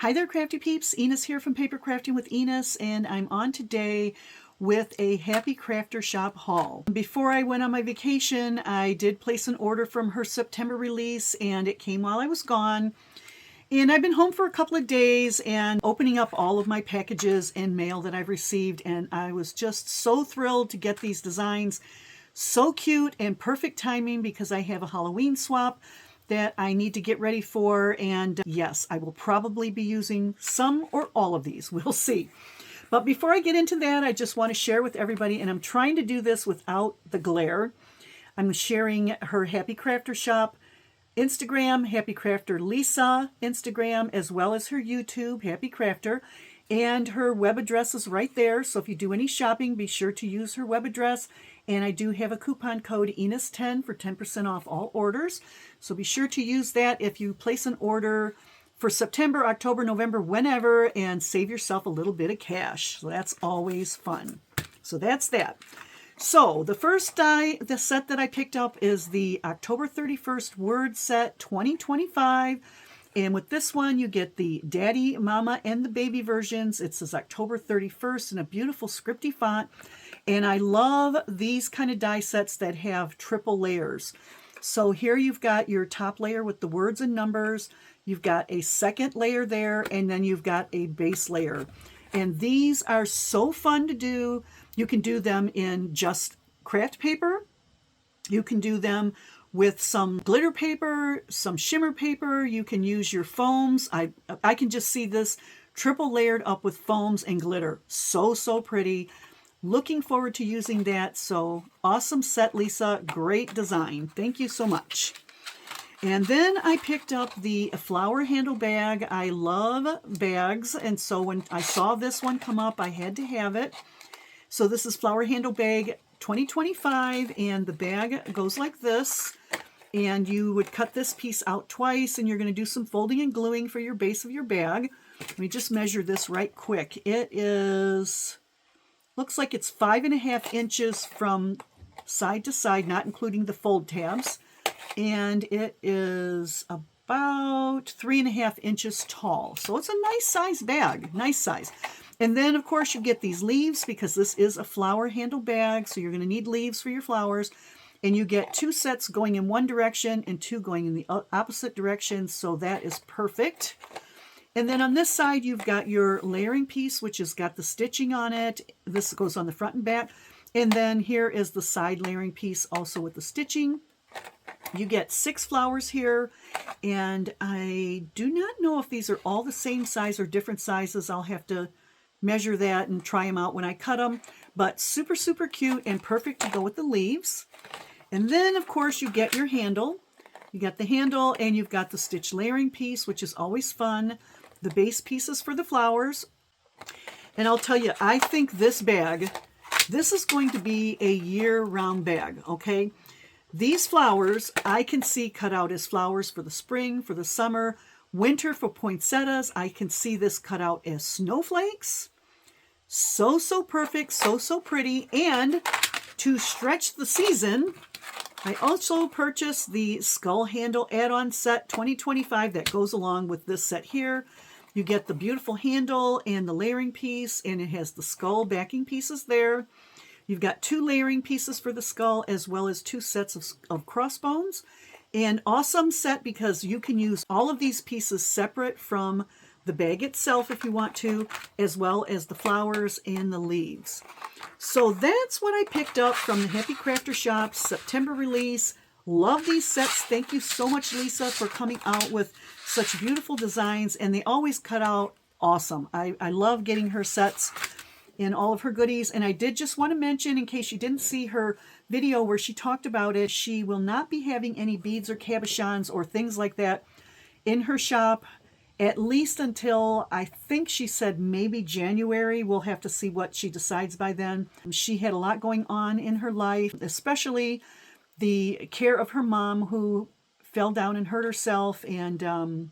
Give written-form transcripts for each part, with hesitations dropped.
Hi there, crafty peeps. Enis here from Papercrafting with Enis, and I'm on today with a Happy Crafter Shop haul. Before I went on my vacation, I did place an order from her September release, and it came while I was gone. And I've been home for a couple of days and opening up all of my packages and mail that I've received, and I was just so thrilled to get these designs. So cute and perfect timing because I have a Halloween swap that I need to get ready for, and yes, I will probably be using some or all of these. We'll see. But before I get into that, I just want to share with everybody, and I'm trying to do this without the glare. I'm sharing her Happy Crafter Shop Instagram, Happy Crafter Lisa Instagram, as well as her YouTube, Happy Crafter, and her web address is right there. So if you do any shopping, be sure to use her web address. And I do have a coupon code Enis10 for 10% off all orders. So be sure to use that if you place an order for September, October, November, whenever, and save yourself a little bit of cash. So that's always fun. So that's that. So the first the set that I picked up is the October 31st Word Set 2025. And with this one, you get the Daddy, Mama, and the Baby versions. It says October 31st in a beautiful scripty font. And I love these kind of die sets that have triple layers. So here you've got your top layer with the words and numbers. You've got a second layer there, and then you've got a base layer. And these are so fun to do. You can do them in just craft paper. You can do them with some glitter paper, some shimmer paper. You can use your foams. I can just see this triple layered up with foams and glitter. So, so pretty. Looking forward to using that. So awesome set, Lisa. Great design. Thank you so much. And then I picked up the flower handle bag. I love bags. And so when I saw this one come up, I had to have it. So this is flower handle bag 2025. And the bag goes like this. And you would cut this piece out twice. And you're going to do some folding and gluing for your base of your bag. Let me just measure this right quick. It is... looks like it's 5.5 inches from side to side, not including the fold tabs. And it is about 3.5 inches tall. So it's a nice size bag, nice size. And then of course you get these leaves because this is a flower handle bag. So you're going to need leaves for your flowers. And you get 2 sets going in one direction and 2 going in the opposite direction. So that is perfect. And then on this side, you've got your layering piece, which has got the stitching on it. This goes on the front and back. And then here is the side layering piece also with the stitching. You get 6 flowers here. And I do not know if these are all the same size or different sizes. I'll have to measure that and try them out when I cut them. But super, super cute and perfect to go with the leaves. And then, of course, you get your handle. You got the handle and you've got the stitch layering piece, which is always fun. The base pieces for the flowers. And I'll tell you, I think this bag, this is going to be a year-round bag, okay? These flowers, I can see cut out as flowers for the spring, for the summer, winter for poinsettias. I can see this cut out as snowflakes. So, so perfect, so, so pretty. And to stretch the season, I also purchased the Skull Handle add-on set 2025 that goes along with this set here. You get the beautiful handle and the layering piece, and it has the skull backing pieces there. You've got 2 layering pieces for the skull as well as 2 sets of crossbones. An awesome set because you can use all of these pieces separate from the bag itself if you want to, as well as the flowers and the leaves. So that's what I picked up from the Happy Crafter Shop September release. Love these sets. Thank you so much, Lisa, for coming out with such beautiful designs. And they always cut out awesome. I love getting her sets and all of her goodies. And I did just want to mention, in case you didn't see her video where she talked about it, she will not be having any beads or cabochons or things like that in her shop, at least until, I think she said maybe January. We'll have to see what she decides by then. She had a lot going on in her life, especially the care of her mom who fell down and hurt herself, and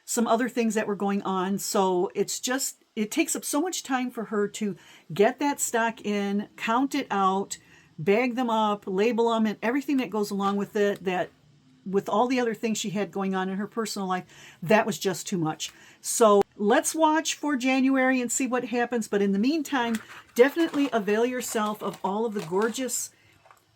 some other things that were going on. So it's just, it takes up so much time for her to get that stock in, count it out, bag them up, label them, and everything that goes along with it, that with all the other things she had going on in her personal life, that was just too much. So let's watch for January and see what happens. But in the meantime, definitely avail yourself of all of the gorgeous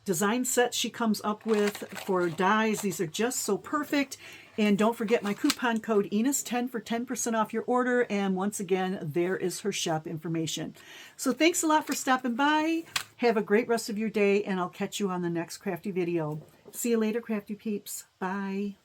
design sets she comes up with for dies. These are just so perfect. And don't forget my coupon code Enis10 for 10% off your order. And once again, there is her shop information. So thanks a lot for stopping by. Have a great rest of your day, and I'll catch you on the next crafty video. See you later, crafty peeps. Bye.